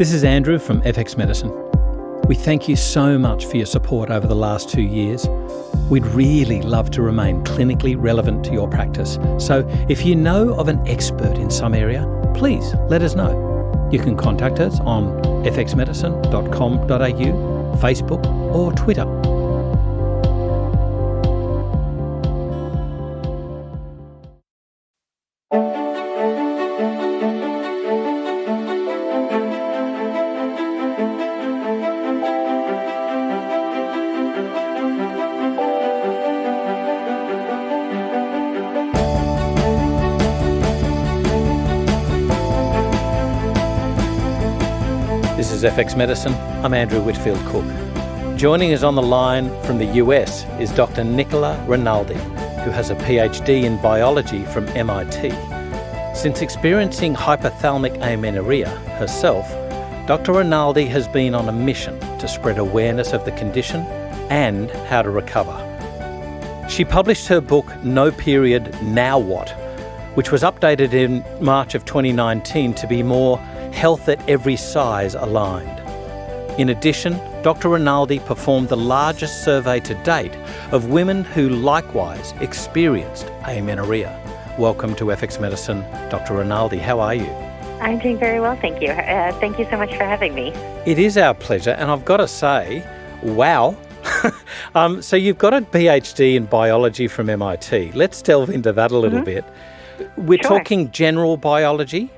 This is Andrew from FX Medicine. We thank you so much for your support over the last 2 years. We'd really love to remain clinically relevant to your practice. So if you know of an expert in some area, please let us know. You can contact us on fxmedicine.com.au, Facebook or Twitter. This is FX Medicine. I'm Andrew Whitfield Cook. Joining us on the line from the US is Dr Nicola Rinaldi, who has a PhD in biology from MIT. Since experiencing hypothalamic amenorrhea herself, Dr Rinaldi has been on a mission to spread awareness of the condition and how to recover. She published her book, No Period, Now What?, which was updated in March of 2019 to be more health at every size aligned. In addition, Dr Rinaldi performed the largest survey to date of women who likewise experienced amenorrhea. Welcome to FX Medicine, Dr Rinaldi. How are you? I'm doing very well, thank you. Thank you so much for having me. It is our pleasure, and I've got to say, wow. So you've got a PhD in biology from MIT. Let's delve into that a little bit. We're talking general biology?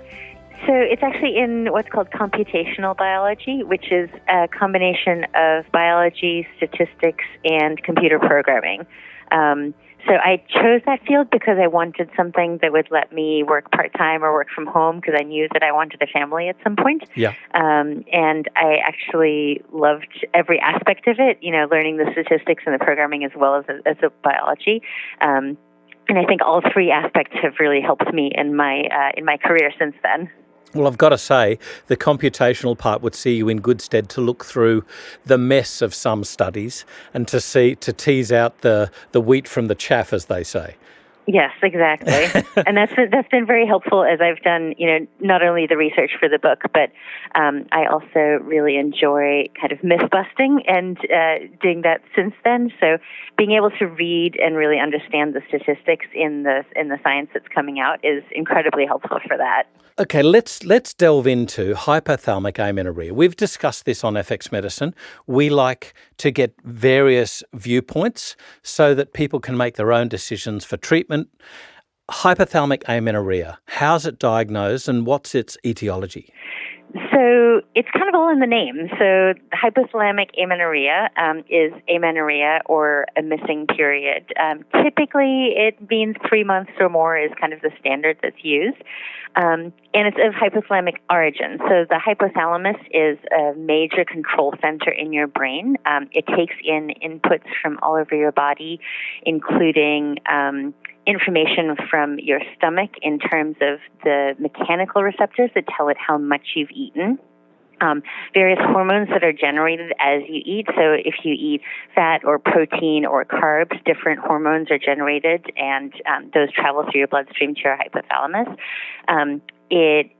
So it's actually in what's called computational biology, which is a combination of biology, statistics, and computer programming. So I chose that field because I wanted something that would let me work part-time or work from home because I knew that I wanted a family at some point. Yeah. And I actually loved every aspect of it, learning the statistics and the programming as well as the biology. And I think all three aspects have really helped me in my career since then. Well, I've got to say, the computational part would see you in good stead to look through the mess of some studies and to tease out the wheat from the chaff, as they say. Yes, exactly. And that's been very helpful as I've done, not only the research for the book, but I also really enjoy kind of myth busting and doing that since then. So being able to read and really understand the statistics in the science that's coming out is incredibly helpful for that. Okay, let's delve into hypothalamic amenorrhea. We've discussed this on FX Medicine. We like to get various viewpoints so that people can make their own decisions for treatment. Hypothalamic amenorrhea, how's it diagnosed and what's its etiology? So it's kind of all in the name. So hypothalamic amenorrhea is amenorrhea or a missing period. Typically, it means 3 months or more is kind of the standard that's used. And it's of hypothalamic origin. So the hypothalamus is a major control center in your brain. It takes in inputs from all over your body, including information from your stomach in terms of the mechanical receptors that tell it how much you've eaten. Various hormones that are generated as you eat. So if you eat fat or protein or carbs, different hormones are generated, and those travel through your bloodstream to your hypothalamus. It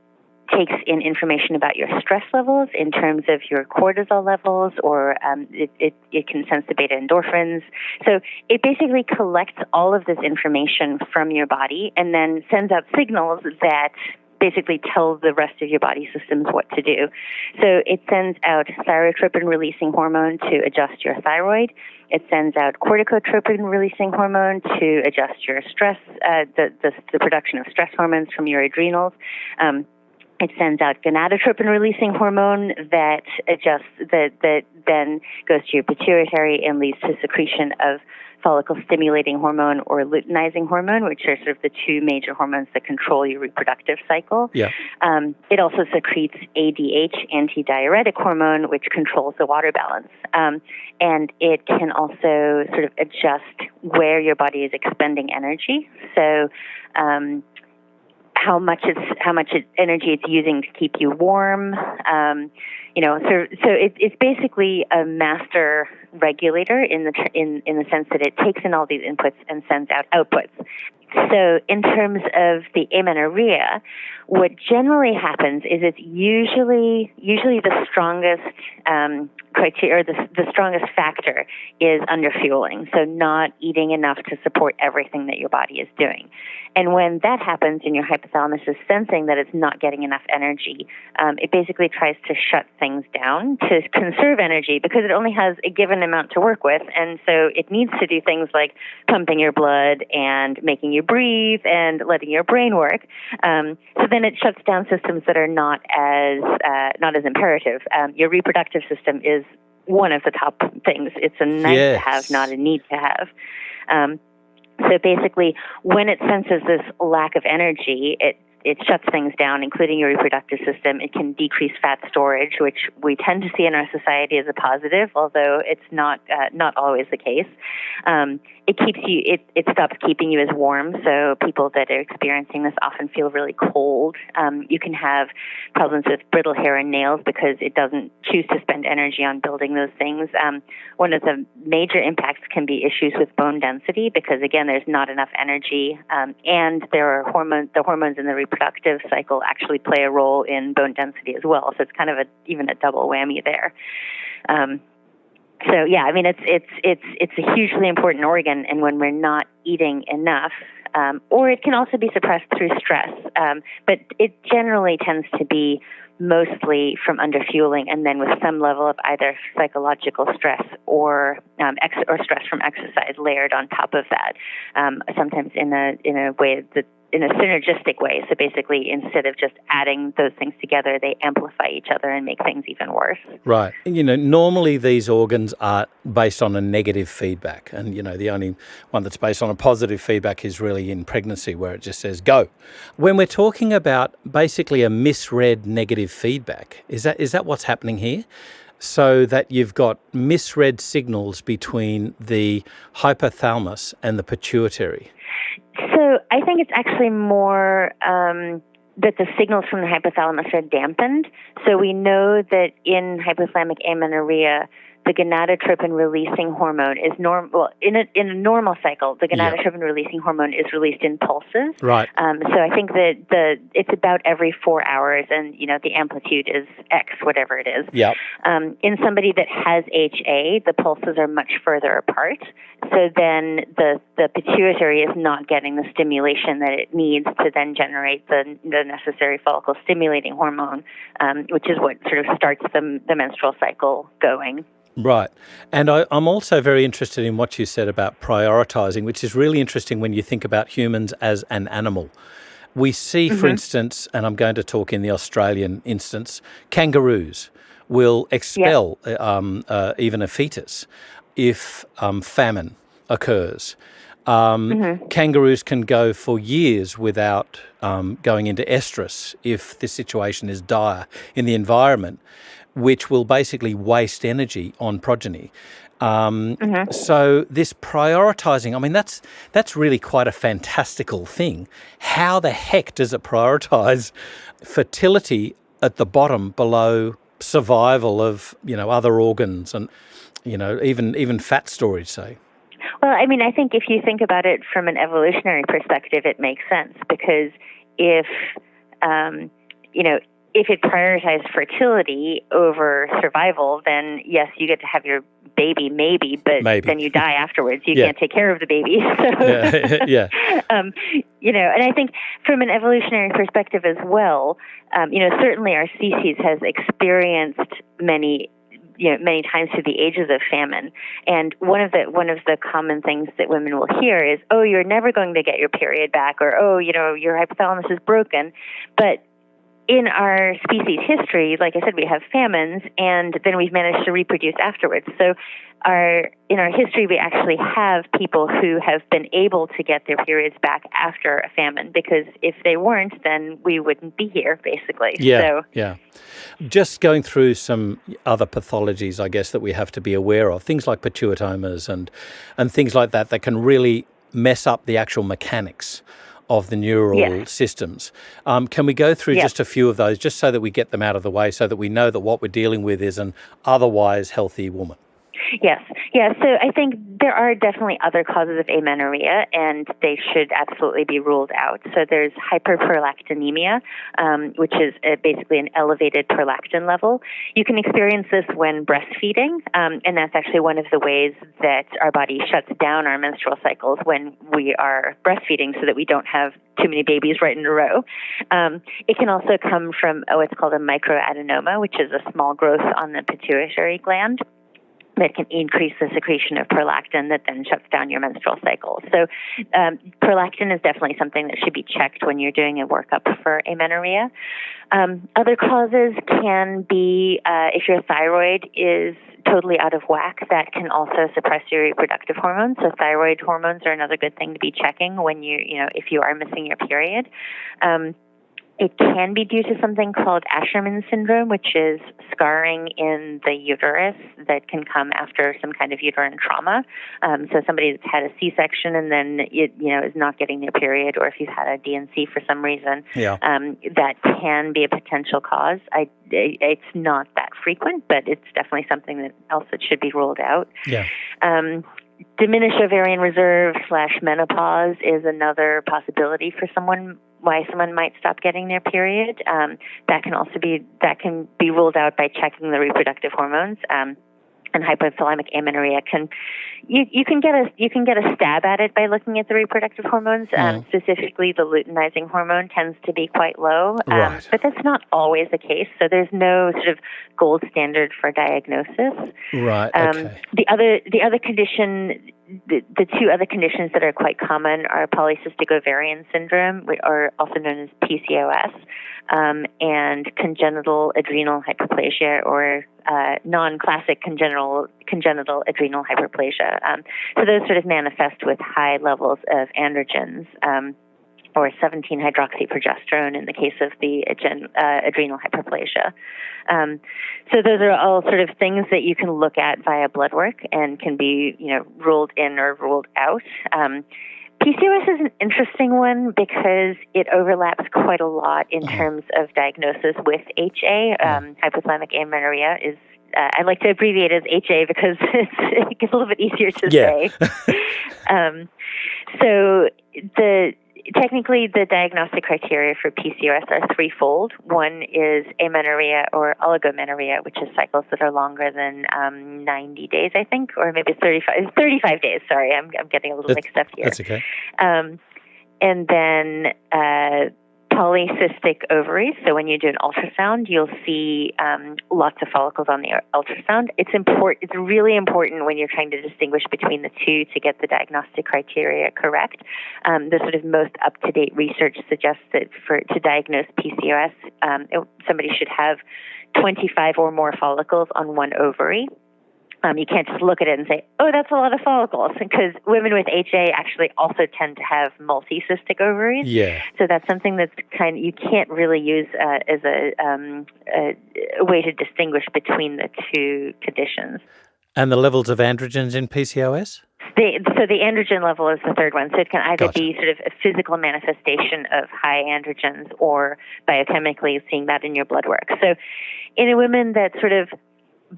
takes in information about your stress levels in terms of your cortisol levels, or it can sense the beta endorphins. So it basically collects all of this information from your body and then sends out signals that basically tell the rest of your body systems what to do. So it sends out thyrotropin-releasing hormone to adjust your thyroid. It sends out corticotropin-releasing hormone to adjust your stress, the production of stress hormones from your adrenals. It sends out gonadotropin-releasing hormone that adjusts, that then goes to your pituitary and leads to secretion of follicle-stimulating hormone or luteinizing hormone, which are sort of the two major hormones that control your reproductive cycle. Yeah. It also secretes ADH, antidiuretic hormone, which controls the water balance. And it can also sort of adjust where your body is expending energy. So how much energy it's using to keep you warm. So it's basically a master regulator in the sense that it takes in all these inputs and sends out outputs. So in terms of the amenorrhea, what generally happens is it's usually the strongest criteria, or the strongest factor is underfueling, so not eating enough to support everything that your body is doing. And when that happens and your hypothalamus is sensing that it's not getting enough energy, it basically tries to shut things down to conserve energy because it only has a given amount to work with. And so it needs to do things like pumping your blood and making you breathe and letting your brain work. So then it shuts down systems that are not as imperative. Your reproductive system is one of the top things. It's a nice to have, not a need to have. So basically, when it senses this lack of energy, it shuts things down, including your reproductive system. It can decrease fat storage, which we tend to see in our society as a positive, although it's not always the case. It keeps you. It stops keeping you as warm. So people that are experiencing this often feel really cold. You can have problems with brittle hair and nails because it doesn't choose to spend energy on building those things. One of the major impacts can be issues with bone density because, again, there's not enough energy, and there are hormones. The hormones in the reproductive cycle actually play a role in bone density as well. So it's kind of even a double whammy there. So yeah, I mean it's a hugely important organ, and when we're not eating enough, or it can also be suppressed through stress, but it generally tends to be mostly from underfueling, and then with some level of either psychological stress or stress from exercise layered on top of that. Sometimes in a way that in a synergistic way. So basically, instead of just adding those things together, they amplify each other and make things even worse. Right. Normally these organs are based on a negative feedback. And, the only one that's based on a positive feedback is really in pregnancy, where it just says, go. When we're talking about basically a misread negative feedback, is that what's happening here? So that you've got misread signals between the hypothalamus and the pituitary. So I think it's actually more that the signals from the hypothalamus are dampened. So we know that in hypothalamic amenorrhea, the gonadotropin-releasing hormone is in a normal cycle. The gonadotropin-releasing hormone is released in pulses. Right. So I think that it's about every 4 hours, and the amplitude is X, whatever it is. Yeah. In somebody that has HA, the pulses are much further apart. So then the pituitary is not getting the stimulation that it needs to then generate the necessary follicle-stimulating hormone, which is what sort of starts the menstrual cycle going. Right. And I'm also very interested in what you said about prioritizing, which is really interesting when you think about humans as an animal. We see, for instance, and I'm going to talk in the Australian instance, kangaroos will expel even a fetus if famine occurs. Kangaroos can go for years without going into estrus if the situation is dire in the environment, which will basically waste energy on progeny. So this prioritizing, I mean, that's really quite a fantastical thing. How the heck does it prioritize fertility at the bottom below survival of, other organs and, even fat storage, say? Well, I mean, I think if you think about it from an evolutionary perspective, it makes sense because if it prioritized fertility over survival, then yes, you get to have your baby, maybe, but then you die afterwards. You can't take care of the baby. And I think from an evolutionary perspective as well, certainly our species has experienced many times through the ages of famine. And one of the common things that women will hear is, oh, you're never going to get your period back, or, oh, your hypothalamus is broken. But in our species history, like I said, we have famines, and then we've managed to reproduce afterwards. So in our history, we actually have people who have been able to get their periods back after a famine, because if they weren't, then we wouldn't be here, basically. Yeah. Just going through some other pathologies, I guess, that we have to be aware of, things like pituitomas and things like that can really mess up the actual mechanics of the neural systems. Can we go through just a few of those, just so that we get them out of the way, so that we know that what we're dealing with is an otherwise healthy woman? Yes. Yeah. So I think there are definitely other causes of amenorrhea, and they should absolutely be ruled out. So there's hyperprolactinemia, which is basically an elevated prolactin level. You can experience this when breastfeeding, and that's actually one of the ways that our body shuts down our menstrual cycles when we are breastfeeding, so that we don't have too many babies right in a row. It can also come from what's called a microadenoma, which is a small growth on the pituitary gland that can increase the secretion of prolactin that then shuts down your menstrual cycle. So prolactin is definitely something that should be checked when you're doing a workup for amenorrhea. Other causes can be if your thyroid is totally out of whack, that can also suppress your reproductive hormones. So thyroid hormones are another good thing to be checking when if you are missing your period. It can be due to something called Asherman syndrome, which is scarring in the uterus that can come after some kind of uterine trauma. So somebody that's had a C-section and then is not getting their period, or if you've had a D&C for some reason, that can be a potential cause. It's not that frequent, but it's definitely something that else that should be ruled out. Yeah. Diminished ovarian reserve / menopause is another possibility for why someone might stop getting their period. That can be ruled out by checking the reproductive hormones. And hypothalamic amenorrhea you can get a stab at it by looking at the reproductive hormones. Specifically, the luteinizing hormone tends to be quite low, Right. but that's not always the case. So there's no sort of gold standard for diagnosis. Right. Okay. The other condition, the two other conditions that are quite common are polycystic ovarian syndrome, or also known as PCOS, and congenital adrenal hyperplasia, or non-classic congenital adrenal hyperplasia. So those sort of manifest with high levels of androgens, or 17-hydroxyprogesterone in the case of the adrenal hyperplasia. So those are all sort of things that you can look at via blood work and can be, ruled in or ruled out. PCOS is an interesting one because it overlaps quite a lot in terms of diagnosis with HA. Hypothalamic amenorrhea is, I like to abbreviate as HA because it gets a little bit easier to say. So technically, the diagnostic criteria for PCOS are threefold. One is amenorrhea or oligomenorrhea, which is cycles that are longer than 90 days, I think, or maybe 35 days. Sorry, I'm getting a little mixed up here. That's okay. And then polycystic ovaries. So when you do an ultrasound, you'll see lots of follicles on the ultrasound. It's really important when you're trying to distinguish between the two to get the diagnostic criteria correct. The sort of most up-to-date research suggests that to diagnose PCOS, somebody should have 25 or more follicles on one ovary. You can't just look at it and say, oh, that's a lot of follicles, because women with HA actually also tend to have multicystic ovaries. Yeah. So that's something that's you can't really use as a way to distinguish between the two conditions. And the levels of androgens in PCOS? So the androgen level is the third one. So it can either be sort of a physical manifestation of high androgens or biochemically seeing that in your blood work. So in a woman that's sort of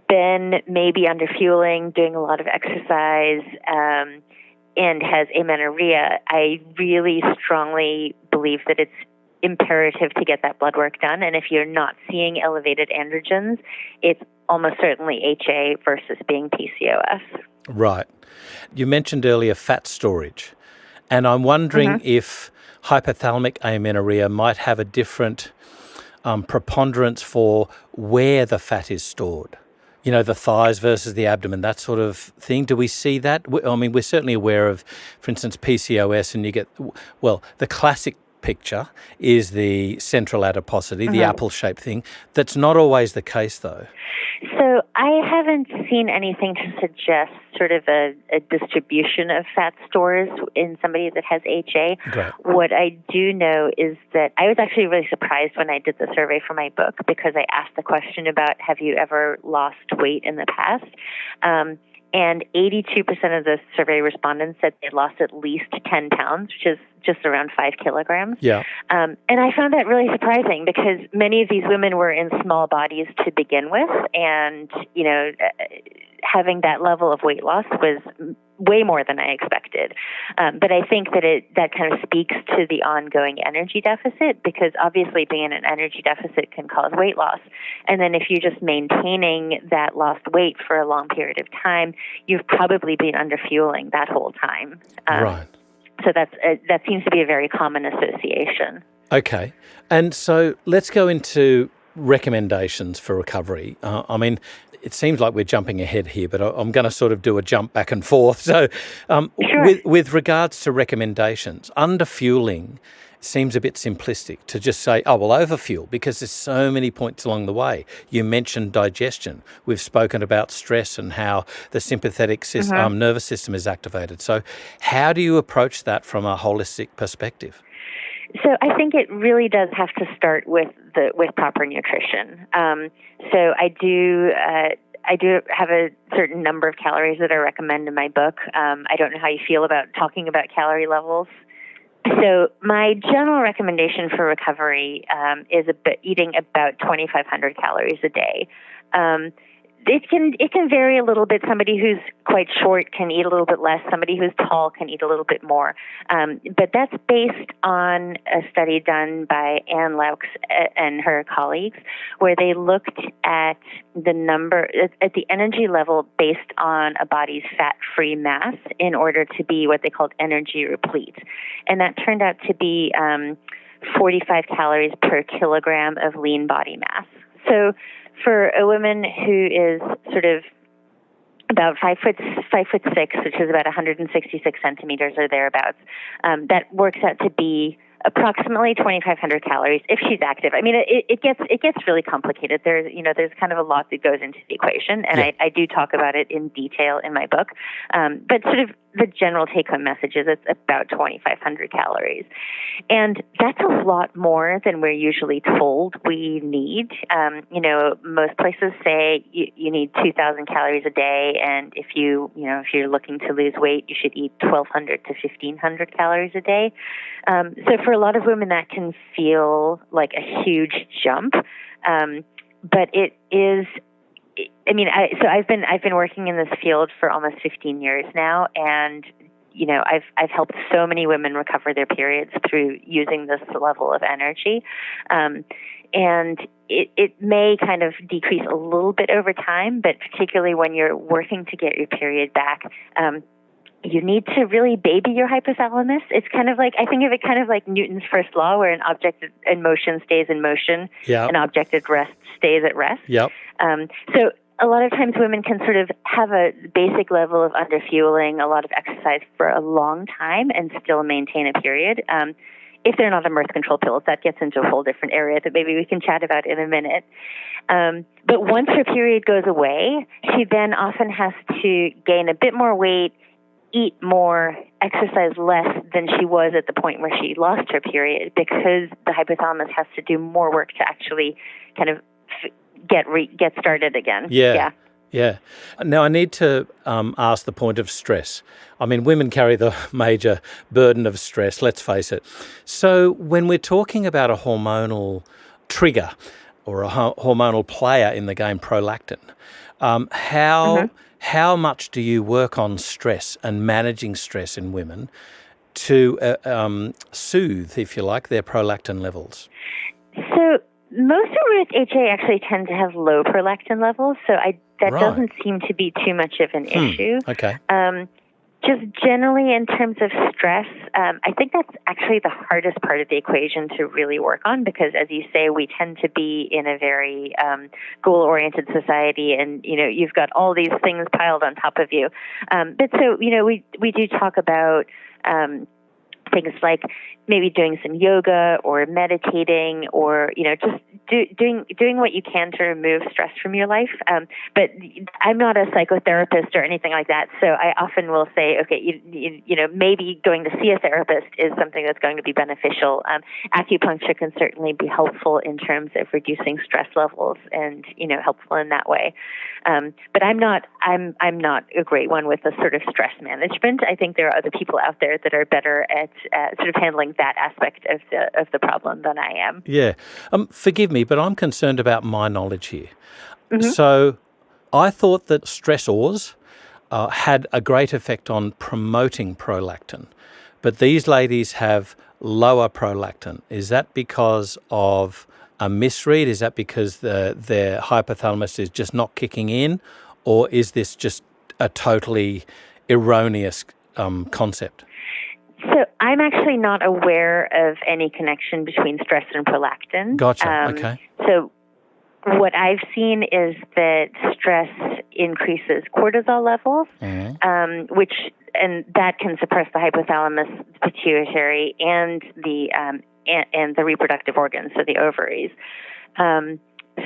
been maybe under fueling, doing a lot of exercise, and has amenorrhea, I really strongly believe that it's imperative to get that blood work done. And if you're not seeing elevated androgens, it's almost certainly HA versus being PCOS. Right. You mentioned earlier fat storage, and I'm wondering if hypothalamic amenorrhea might have a different preponderance for where the fat is stored. The thighs versus the abdomen, that sort of thing. Do we see that? I mean, we're certainly aware of, for instance, PCOS, and you get, the classic picture is the central adiposity, the apple-shaped thing. That's not always the case, though. So I haven't seen anything to suggest sort of a distribution of fat stores in somebody that has HA. Great. What I do know is that I was actually really surprised when I did the survey for my book, because I asked the question about, have you ever lost weight in the past? And 82% of the survey respondents said they lost at least 10 pounds, which is just around 5 kilograms. Yeah. And I found that really surprising, because many of these women were in small bodies to begin with. And, having that level of weight loss was way more than I expected. But I think that kind of speaks to the ongoing energy deficit, because obviously being in an energy deficit can cause weight loss. And then if you're just maintaining that lost weight for a long period of time, you've probably been underfueling that whole time. Right. So that seems to be a very common association. Okay. And so let's go into recommendations for recovery. It seems like we're jumping ahead here, but I'm going to sort of do a jump back and forth. So Sure. with regards to recommendations, underfueling seems a bit simplistic to just say, overfuel, because there's so many points along the way. You mentioned digestion. We've spoken about stress and how the sympathetic nervous system is activated. So how do you approach that from a holistic perspective? So I think it really does have to start with proper nutrition. So I do have a certain number of calories that I recommend in my book. I don't know how you feel about talking about calorie levels. So my general recommendation for recovery is eating about 2,500 calories a day. It can vary a little bit. Somebody who's quite short can eat a little bit less. Somebody who's tall can eat a little bit more. But that's based on a study done by Anne Laux and her colleagues, where they looked at the energy level based on a body's fat-free mass in order to be what they called energy replete. And that turned out to be 45 calories per kilogram of lean body mass. So for a woman who is sort of about 5'6", which is about 166 centimeters or thereabouts, that works out to be approximately 2,500 calories if she's active. I mean, it gets really complicated. There's kind of a lot that goes into the equation, and yeah. I do talk about it in detail in my book. But sort of the general take-home message is it's about 2,500 calories. And that's a lot more than we're usually told we need. Most places say you need 2,000 calories a day, and if you're looking to lose weight, you should eat 1,200 to 1,500 calories a day. So for a lot of women, that can feel like a huge jump, but it is. So I've been working in this field for almost 15 years now, and I've helped so many women recover their periods through using this level of energy, and it may kind of decrease a little bit over time, but particularly when you're working to get your period back. You need to really baby your hypothalamus. It's kind of like, I think of it kind of like Newton's first law, where an object in motion stays in motion, yep. An object at rest stays at rest. Yep. So a lot of times women can sort of have a basic level of underfueling, a lot of exercise for a long time, and still maintain a period. If they're not on birth control pills, that gets into a whole different area that maybe we can chat about in a minute. But once her period goes away, she then often has to gain a bit more weight, eat more, exercise less than she was at the point where she lost her period, because the hypothalamus has to do more work to actually kind of get started again. Yeah. Now, I need to ask the point of stress. I mean, women carry the major burden of stress, let's face it. So when we're talking about a hormonal trigger or a hormonal player in the game, prolactin, how much do you work on stress and managing stress in women to soothe, if you like, their prolactin levels? So most women with HA actually tend to have low prolactin levels, so that right. doesn't seem to be too much of an issue. Okay. Just generally in terms of stress, I think that's actually the hardest part of the equation to really work on, because, as you say, we tend to be in a very goal-oriented society, and you've got all these things piled on top of you. But so we do talk about things like maybe doing some yoga or meditating, or just doing what you can to remove stress from your life. But I'm not a psychotherapist or anything like that, so I often will say, okay, maybe going to see a therapist is something that's going to be beneficial. Acupuncture can certainly be helpful in terms of reducing stress levels, and helpful in that way. But I'm not a great one with the sort of stress management. I think there are other people out there that are better at sort of handling that aspect of the problem than I am. Yeah. Forgive me, but I'm concerned about my knowledge here. Mm-hmm. So I thought that stressors had a great effect on promoting prolactin, but these ladies have lower prolactin. Is that because of a misread? Is that because their hypothalamus is just not kicking in? Or is this just a totally erroneous concept? So I'm actually not aware of any connection between stress and prolactin. Gotcha. Okay. So what I've seen is that stress increases cortisol levels, and that can suppress the hypothalamus, pituitary, and the reproductive organs, so the ovaries.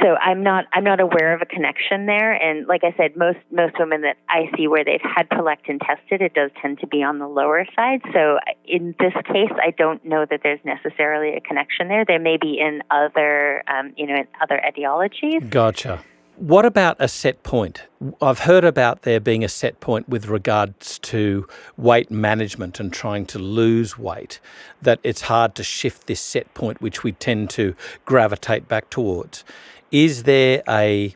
So I'm not aware of a connection there. And like I said, most women that I see where they've had prolactin tested, it does tend to be on the lower side. So in this case, I don't know that there's necessarily a connection there. There may be in other, in other etiologies. Gotcha. What about a set point? I've heard about there being a set point with regards to weight management and trying to lose weight, that it's hard to shift this set point, which we tend to gravitate back towards. Is there a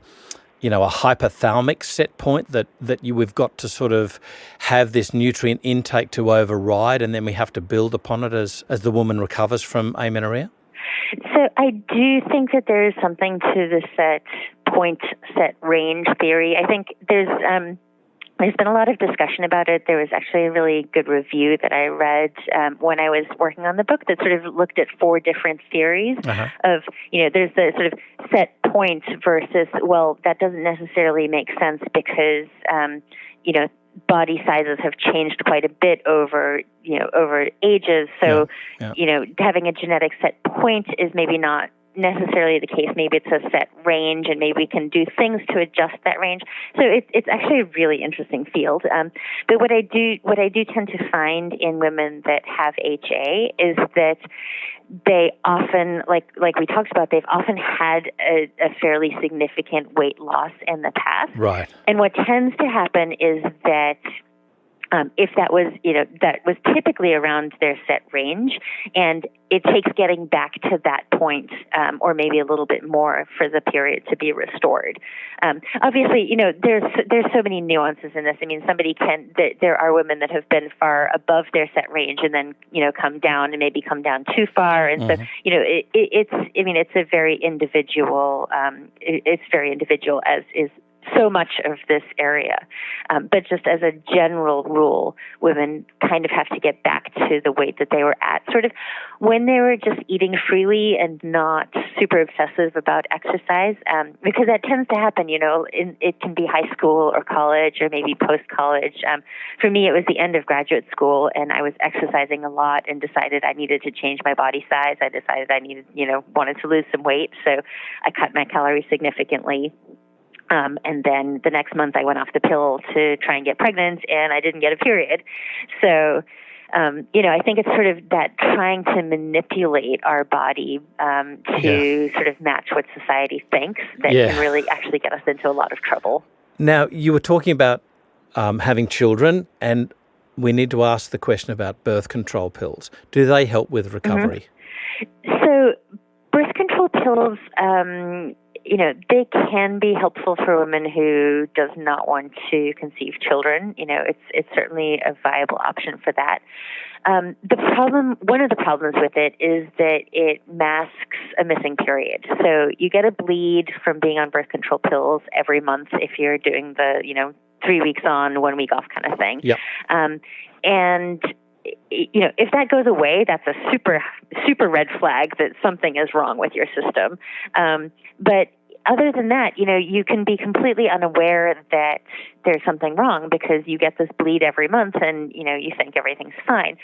hypothalamic set point that we've got to sort of have this nutrient intake to override, and then we have to build upon it as the woman recovers from amenorrhea? So I do think that there is something to the set point, set range theory. I think there's been a lot of discussion about it. There was actually a really good review that I read when I was working on the book that sort of looked at 4 different theories of, there's the sort of set point versus, well, that doesn't necessarily make sense because, body sizes have changed quite a bit over ages. So, having a genetic set point is maybe not necessarily the case. Maybe it's a set range, and maybe we can do things to adjust that range. So it's actually a really interesting field. But what I do tend to find in women that have HA is that they often, like we talked about, they've often had a fairly significant weight loss in the past. Right. And what tends to happen is that if that was typically around their set range, and it takes getting back to that point, or maybe a little bit more for the period to be restored. Obviously, there's so many nuances in this. I mean, there are women that have been far above their set range and then, come down and maybe come down too far. And so, it's a very individual, it's very individual, as is so much of this area. But just as a general rule, women kind of have to get back to the weight that they were at sort of when they were just eating freely and not super obsessive about exercise, because that tends to happen, it can be high school or college or maybe post-college. For me, it was the end of graduate school, and I was exercising a lot and decided I needed to change my body size. I decided I wanted to lose some weight, so I cut my calories significantly. And then the next month I went off the pill to try and get pregnant, and I didn't get a period. So, I think it's sort of that trying to manipulate our body to sort of match what society thinks that can really actually get us into a lot of trouble. Now, you were talking about having children, and we need to ask the question about birth control pills. Do they help with recovery? Mm-hmm. So birth control pills, they can be helpful for a woman who does not want to conceive children. It's certainly a viable option for that. One of the problems with it is that it masks a missing period. So you get a bleed from being on birth control pills every month if you're doing the, 3 weeks on, 1 week off kind of thing. Yep. And if that goes away, that's a super, super red flag that something is wrong with your system. But other than that, you can be completely unaware that there's something wrong because you get this bleed every month and, you think everything's fine.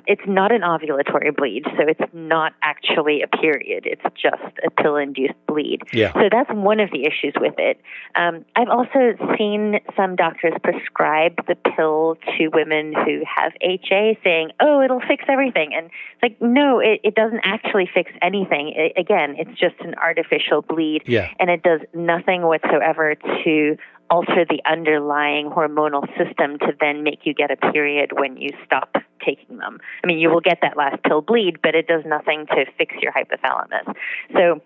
It's not an ovulatory bleed, so it's not actually a period. It's just a pill-induced bleed. Yeah. So that's one of the issues with it. I've also seen some doctors prescribe the pill to women who have HA saying, oh, it'll fix everything. And it's like, no, it doesn't actually fix anything. Again, it's just an artificial bleed. Yeah. And it does nothing whatsoever to alter the underlying hormonal system to then make you get a period when you stop taking them. You will get that last pill bleed, but it does nothing to fix your hypothalamus. So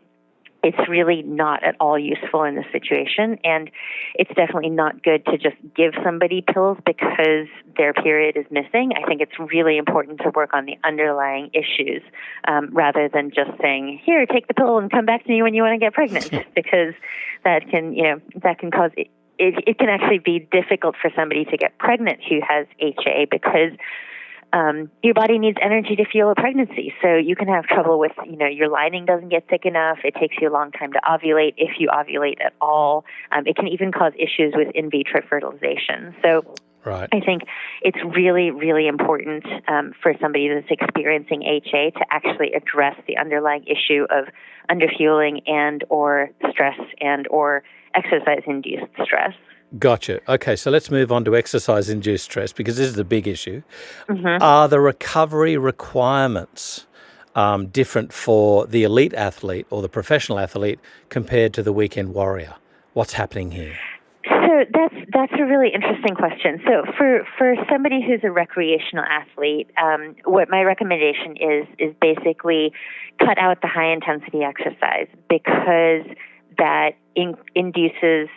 it's really not at all useful in this situation, and it's definitely not good to just give somebody pills because their period is missing. I think it's really important to work on the underlying issues rather than just saying, here, take the pill and come back to me when you want to get pregnant, because that can cause it can actually be difficult for somebody to get pregnant who has HA because your body needs energy to fuel a pregnancy. So you can have trouble with, your lining doesn't get thick enough. It takes you a long time to ovulate, if you ovulate at all. It can even cause issues with in vitro fertilization. So right. I think it's really, really important for somebody that's experiencing HA to actually address the underlying issue of underfueling and or stress and or exercise-induced stress. Gotcha. Okay, so let's move on to exercise-induced stress because this is a big issue. Mm-hmm. Are the recovery requirements different for the elite athlete or the professional athlete compared to the weekend warrior? What's happening here? So that's a really interesting question. So for somebody who's a recreational athlete, what my recommendation is basically cut out the high-intensity exercise because that induces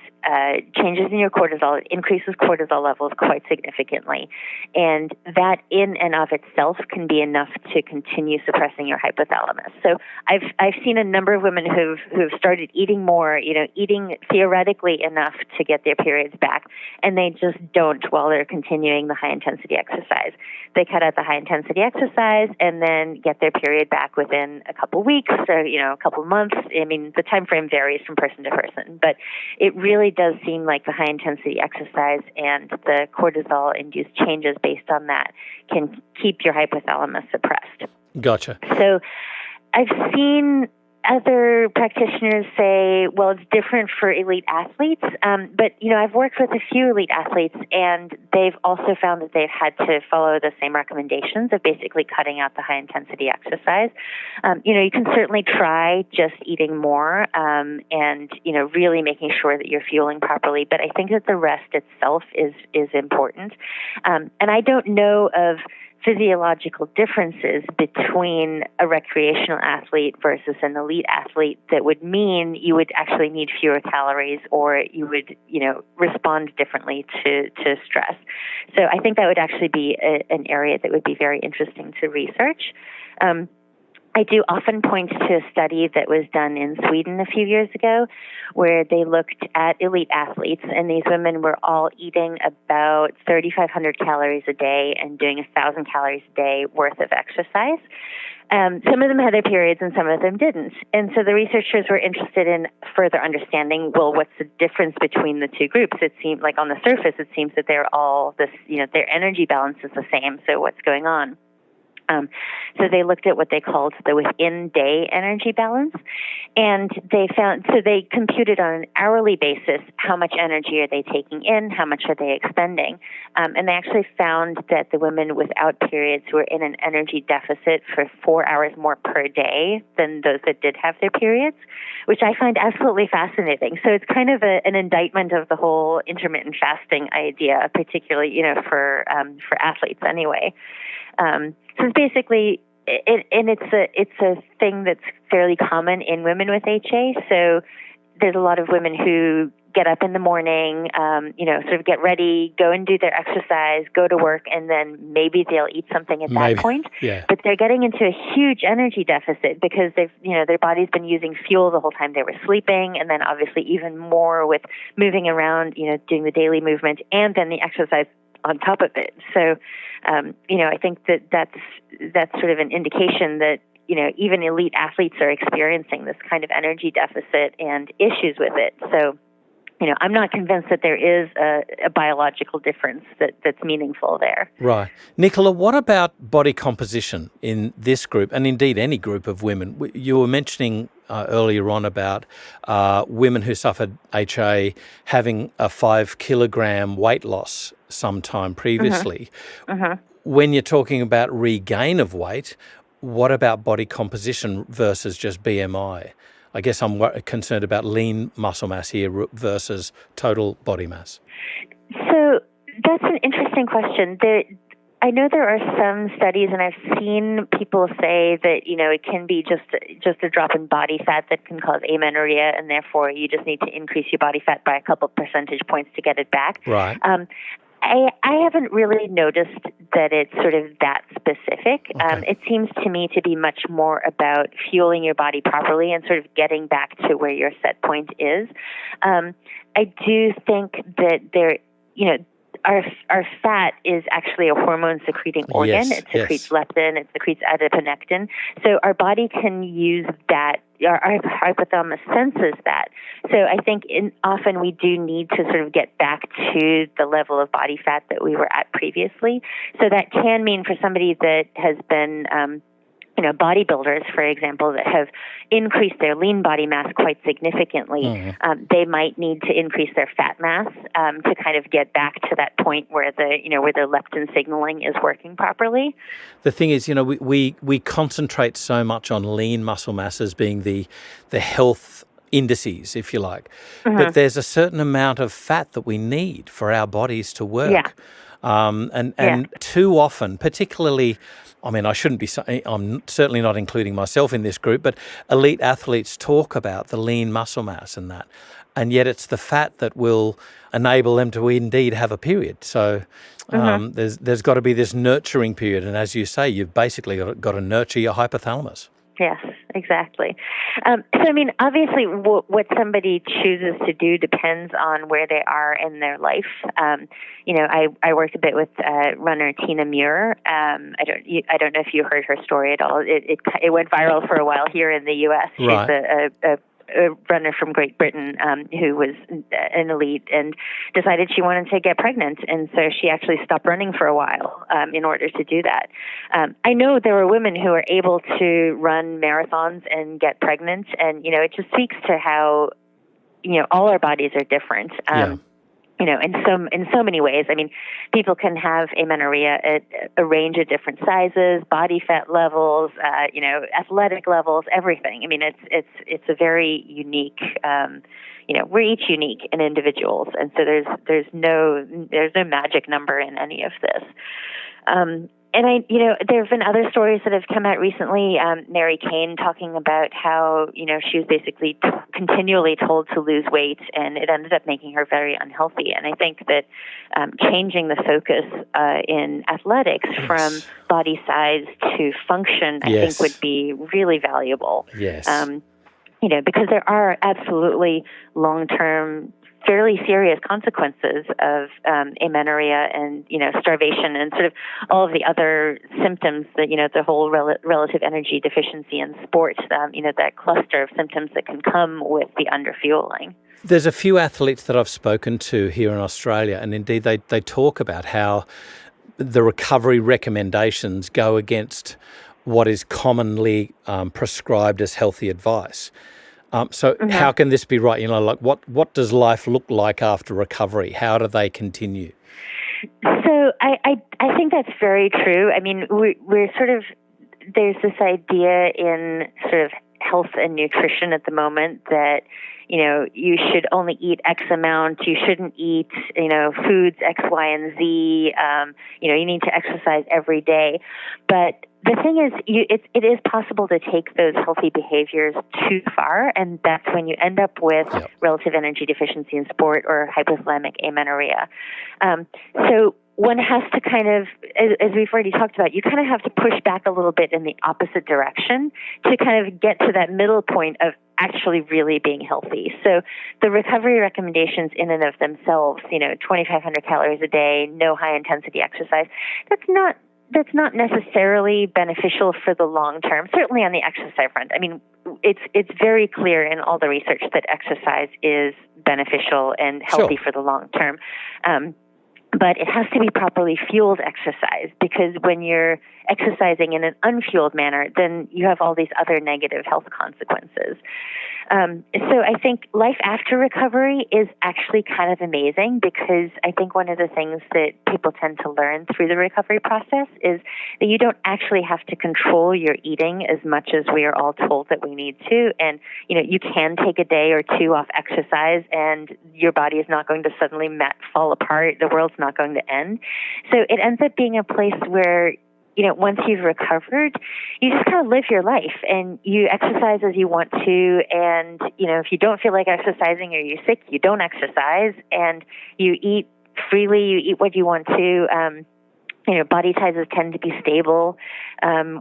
changes in your cortisol. It increases cortisol levels quite significantly. And that in and of itself can be enough to continue suppressing your hypothalamus. So I've seen a number of women who've started eating more, eating theoretically enough to get their periods back, and they just don't while they're continuing the high-intensity exercise. They cut out the high-intensity exercise and then get their period back within a couple weeks or, a couple months. I mean, the time frame varies from person to person, but it really does seem like the high-intensity exercise and the cortisol-induced changes based on that can keep your hypothalamus suppressed. Gotcha. So I've seen other practitioners say, well, it's different for elite athletes. But, I've worked with a few elite athletes, and they've also found that they've had to follow the same recommendations of basically cutting out the high-intensity exercise. You can certainly try just eating more and, really making sure that you're fueling properly. But I think that the rest itself is important. And I don't know of physiological differences between a recreational athlete versus an elite athlete that would mean you would actually need fewer calories or you would, respond differently to stress. So I think that would actually be an area that would be very interesting to research. I do often point to a study that was done in Sweden a few years ago where they looked at elite athletes, and these women were all eating about 3,500 calories a day and doing 1,000 calories a day worth of exercise. Some of them had their periods and some of them didn't. And so the researchers were interested in further understanding, well, what's the difference between the two groups? It seemed like on the surface, it seems that they're all this, their energy balance is the same. So what's going on? So they looked at what they called the within-day energy balance, and they computed on an hourly basis how much energy are they taking in, how much are they expending, and they actually found that the women without periods were in an energy deficit for 4 hours more per day than those that did have their periods, which I find absolutely fascinating. So it's kind of an indictment of the whole intermittent fasting idea, particularly for athletes anyway. So it's basically, it's a thing that's fairly common in women with HA. So there's a lot of women who get up in the morning, sort of get ready, go and do their exercise, go to work, and then maybe they'll eat something at that point. Yeah. But they're getting into a huge energy deficit because their body's been using fuel the whole time they were sleeping, and then obviously even more with moving around, doing the daily movement, and then the exercise on top of it. So, I think that's sort of an indication that, even elite athletes are experiencing this kind of energy deficit and issues with it. So, I'm not convinced that there is a biological difference that's meaningful there. Right. Nicola, what about body composition in this group, and indeed any group of women? You were mentioning earlier on about women who suffered HA having a 5-kilogram weight loss sometime previously. Mm-hmm. When you're talking about regain of weight, what about body composition versus just BMI? I guess I'm concerned about lean muscle mass here versus total body mass. So that's an interesting question. I know there are some studies, and I've seen people say that, it can be just a drop in body fat that can cause amenorrhea, and therefore you just need to increase your body fat by a couple percentage points to get it back. Right. I haven't really noticed that it's sort of that specific. Okay. It seems to me to be much more about fueling your body properly and sort of getting back to where your set point is. I do think that our fat is actually a hormone secreting organ. Yes, It secretes leptin, it secretes adiponectin. So our body can use that. Our hypothalamus senses that. So I think often we do need to sort of get back to the level of body fat that we were at previously. So that can mean for somebody that has been bodybuilders, for example, that have increased their lean body mass quite significantly, they might need to increase their fat mass to kind of get back to that point where their leptin signaling is working properly. The thing is, we concentrate so much on lean muscle mass as being the health indices, if you like, but there's a certain amount of fat that we need for our bodies to work. Yeah. And too often, particularly, I shouldn't be saying, I'm certainly not including myself in this group, but elite athletes talk about the lean muscle mass and that. And yet it's the fat that will enable them to indeed have a period. So there's got to be this nurturing period. And as you say, you've basically got to nurture your hypothalamus. Yes, exactly. Obviously, what somebody chooses to do depends on where they are in their life. I work a bit with runner Tina Muir. I don't know if you heard her story at all. It went viral for a while here in the U.S. Right. She's a runner from Great Britain who was an elite and decided she wanted to get pregnant, and so she actually stopped running for a while in order to do that. I know there are women who are able to run marathons and get pregnant, and it just speaks to how all our bodies are different. In so many ways. People can have amenorrhea at a range of different sizes, body fat levels, athletic levels, everything. It's a very unique. We're each unique in individuals, and so there's no magic number in any of this. And there have been other stories that have come out recently. Mary Kane talking about how, she was basically continually told to lose weight, and it ended up making her very unhealthy. And I think that changing the focus in athletics from body size to function, I think would be really valuable. Yes. Because there are absolutely long-term, fairly serious consequences of amenorrhea and starvation and sort of all of the other symptoms that the whole relative energy deficiency in sports, that cluster of symptoms that can come with the underfueling. There's a few athletes that I've spoken to here in Australia, and indeed they talk about how the recovery recommendations go against what is commonly prescribed as healthy advice. How can this be right? What does life look like after recovery? How do they continue? So I think that's very true. We're sort of, there's this idea in sort of health and nutrition at the moment that, you should only eat X amount. You shouldn't eat, foods X, Y, and Z. You need to exercise every day. But the thing is, it is possible to take those healthy behaviors too far, and that's when you end up with relative energy deficiency in sport or hypothalamic amenorrhea. So one has to kind of, as we've already talked about, you kind of have to push back a little bit in the opposite direction to kind of get to that middle point of actually really being healthy. So the recovery recommendations in and of themselves, 2,500 calories a day, no high-intensity exercise, that's not necessarily beneficial for the long term, certainly on the exercise front. It's very clear in all the research that exercise is beneficial and healthy for the long term. But it has to be properly fueled exercise, because when you're exercising in an unfueled manner, then you have all these other negative health consequences. So I think life after recovery is actually kind of amazing, because I think one of the things that people tend to learn through the recovery process is that you don't actually have to control your eating as much as we are all told that we need to. And, you can take a day or two off exercise and your body is not going to suddenly fall apart. The world's not going to end. So it ends up being a place where, once you've recovered, you just kind of live your life and you exercise as you want to. And, if you don't feel like exercising or you're sick, you don't exercise, and you eat freely, you eat what you want to. Body sizes tend to be stable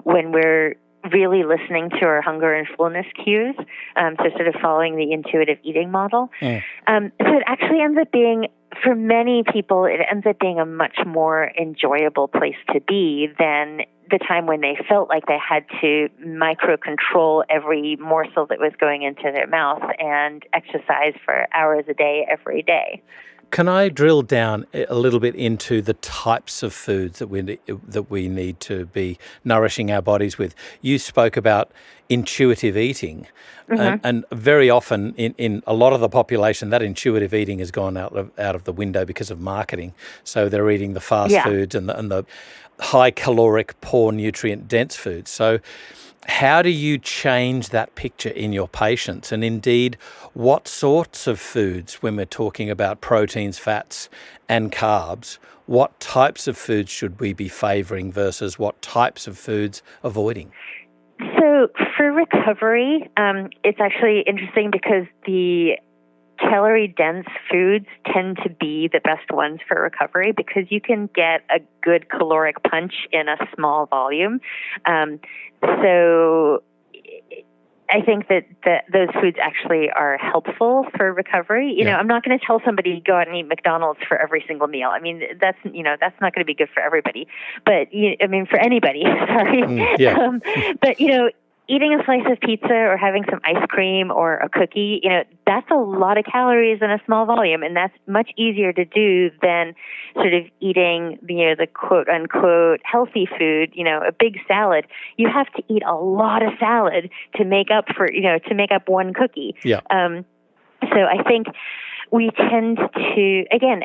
when we're really listening to our hunger and fullness cues, so sort of following the intuitive eating model. So it actually ends up being, for many people, it ends up being a much more enjoyable place to be than the time when they felt like they had to micro-control every morsel that was going into their mouth and exercise for hours a day, every day. Can I drill down a little bit into the types of foods that we need to be nourishing our bodies with? You spoke about intuitive eating, and very often in a lot of the population, that intuitive eating has gone out of the window because of marketing. So they're eating the fast foods and the high caloric, poor nutrient dense foods. So how do you change that picture in your patients? And indeed, what sorts of foods, when we're talking about proteins, fats and carbs, what types of foods should we be favouring versus what types of foods avoiding? So for recovery, it's actually interesting because the calorie-dense foods tend to be the best ones for recovery, because you can get a good caloric punch in a small volume. So I think that those foods actually are helpful for recovery. I'm not going to tell somebody to go out and eat McDonald's for every single meal. I mean, that's not going to be good for everybody. But for anybody, sorry. But eating a slice of pizza or having some ice cream or a cookie, that's a lot of calories in a small volume, and that's much easier to do than sort of eating, the quote unquote healthy food, a big salad. You have to eat a lot of salad to make up one cookie. So I think we tend to, again,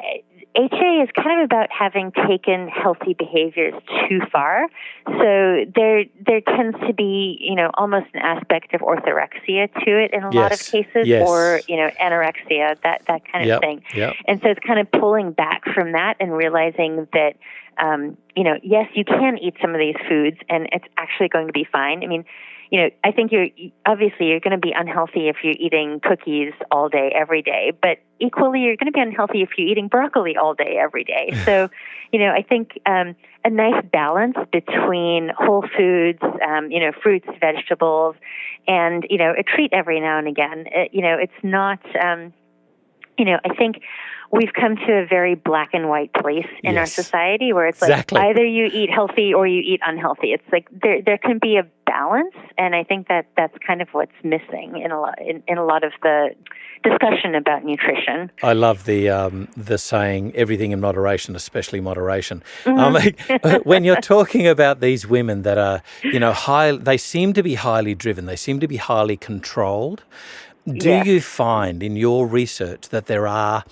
HA is kind of about having taken healthy behaviors too far. So there tends to be, almost an aspect of orthorexia to it in a lot of cases, or, anorexia, that kind of thing. And so it's kind of pulling back from that and realizing that, yes, you can eat some of these foods and it's actually going to be fine. I mean, I think you're going to be unhealthy if you're eating cookies all day, every day, but equally you're going to be unhealthy if you're eating broccoli all day, every day. So, I think a nice balance between whole foods, fruits, vegetables, and, a treat every now and again. It's not, I think we've come to a very black and white place in our society where it's like either you eat healthy or you eat unhealthy. It's like there can be a balance, and I think that's kind of what's missing in a lot of the discussion about nutrition. I love the saying, everything in moderation, especially moderation. When you're talking about these women that are, they seem to be highly driven, they seem to be highly controlled. Do you find in your research that there are,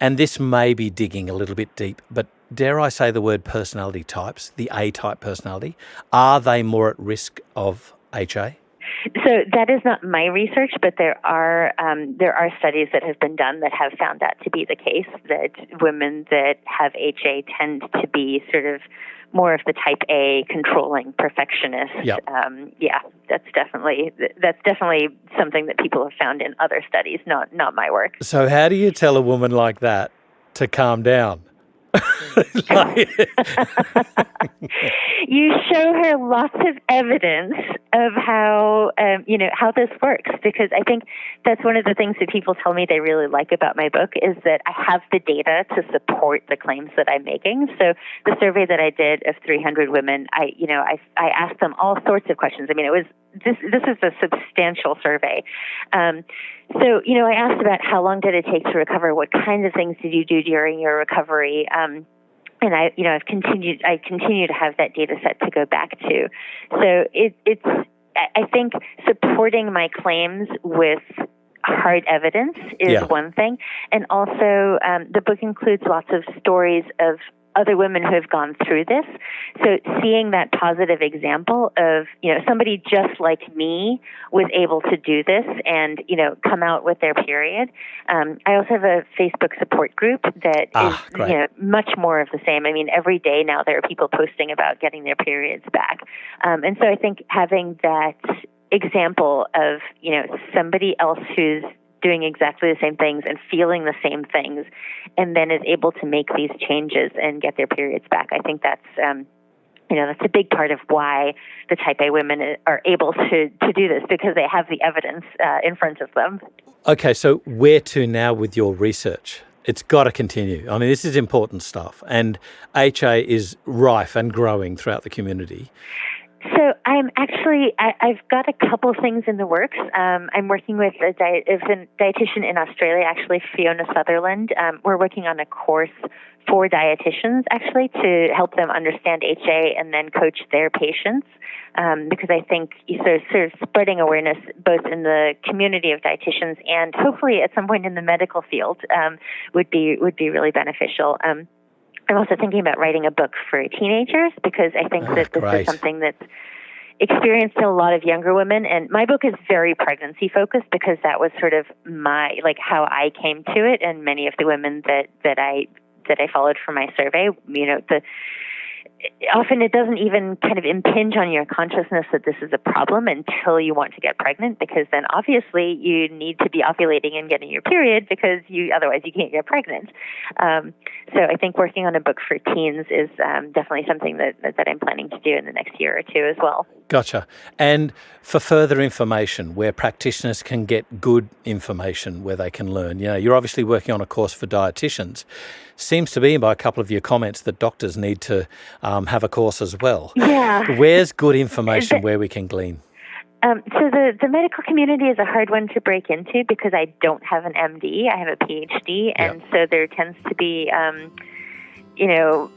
and this may be digging a little bit deep, but dare I say the word personality types, the A-type personality, are they more at risk of HA? So that is not my research, but there are studies that have been done that have found that to be the case, that women that have HA tend to be sort of more of the type A, controlling, perfectionist. That's definitely something that people have found in other studies, not my work. So how do you tell a woman like that to calm down? You show her lots of evidence of how this works, because I think that's one of the things that people tell me they really like about my book is that I have the data to support the claims that I'm making. So the survey that I did of 300 women, I asked them all sorts of questions. I mean, this is a substantial survey. So I asked about how long did it take to recover, what kinds of things did you do during your recovery, I continue to have that data set to go back to. So I think supporting my claims with hard evidence is one thing. And also, the book includes lots of stories of other women who have gone through this. So seeing that positive example of, somebody just like me was able to do this and, come out with their period. I also have a Facebook support group that is, much more of the same. I mean, every day now there are people posting about getting their periods back. And so I think having that example of, somebody else who's doing exactly the same things and feeling the same things, and then is able to make these changes and get their periods back. I think that's, that's a big part of why the type A women are able to do this, because they have the evidence in front of them. Okay, so where to now with your research? It's got to continue. I mean, this is important stuff, and HA is rife and growing throughout the community. So I've got a couple things in the works. I'm working with a dietitian in Australia, actually, Fiona Sutherland. We're working on a course for dietitians, actually, to help them understand HA and then coach their patients. Because I think sort of spreading awareness both in the community of dietitians and hopefully at some point in the medical field would be really beneficial. I'm also thinking about writing a book for teenagers, because I think that this is something that's experienced in a lot of younger women. And my book is very pregnancy focused, because that was sort of how I came to it, and many of the women that I followed from my survey, often it doesn't even kind of impinge on your consciousness that this is a problem until you want to get pregnant, because then obviously you need to be ovulating and getting your period, because otherwise you can't get pregnant. So I think working on a book for teens is definitely something that I'm planning to do in the next year or two as well. Gotcha. And for further information, where practitioners can get good information, where they can learn, you're obviously working on a course for dietitians. Seems to be, by a couple of your comments, that doctors need to have a course as well. Yeah. Where's good information where we can glean? So the medical community is a hard one to break into, because I don't have an MD. I have a PhD, and so there tends to be,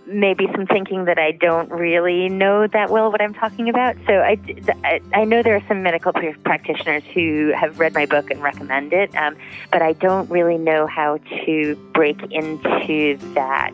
maybe some thinking that I don't really know that well what I'm talking about. So I know there are some medical practitioners who have read my book and recommend it, but I don't really know how to break into that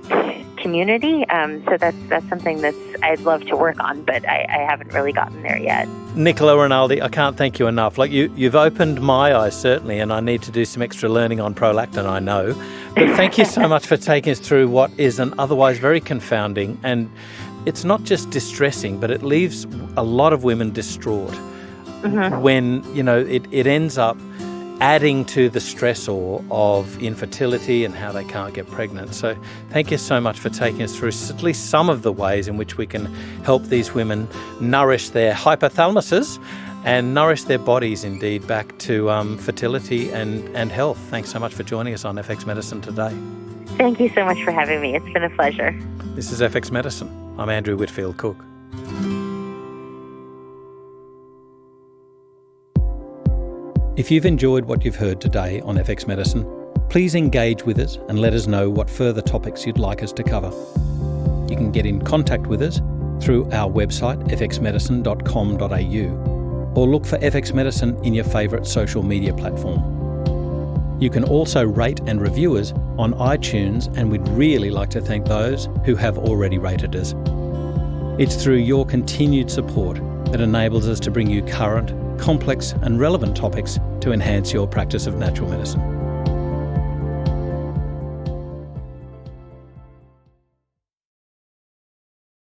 community. So that's something that I'd love to work on, but I haven't really gotten there yet. Nicola Rinaldi, I can't thank you enough. You've opened my eyes, certainly, and I need to do some extra learning on prolactin, I know. But thank you so much for taking us through what is an otherwise very confounding, and it's not just distressing, but it leaves a lot of women distraught when, it ends up adding to the stressor of infertility and how they can't get pregnant. So thank you so much for taking us through at least some of the ways in which we can help these women nourish their hypothalamuses and nourish their bodies, indeed, back to fertility and health. Thanks so much for joining us on FX Medicine today. Thank you so much for having me. It's been a pleasure. This is FX Medicine. I'm Andrew Whitfield Cook. If you've enjoyed what you've heard today on FX Medicine, please engage with us and let us know what further topics you'd like us to cover. You can get in contact with us through our website, fxmedicine.com.au, or look for FX Medicine in your favourite social media platform. You can also rate and review us on iTunes, and we'd really like to thank those who have already rated us. It's through your continued support that enables us to bring you current, complex and relevant topics to enhance your practice of natural medicine.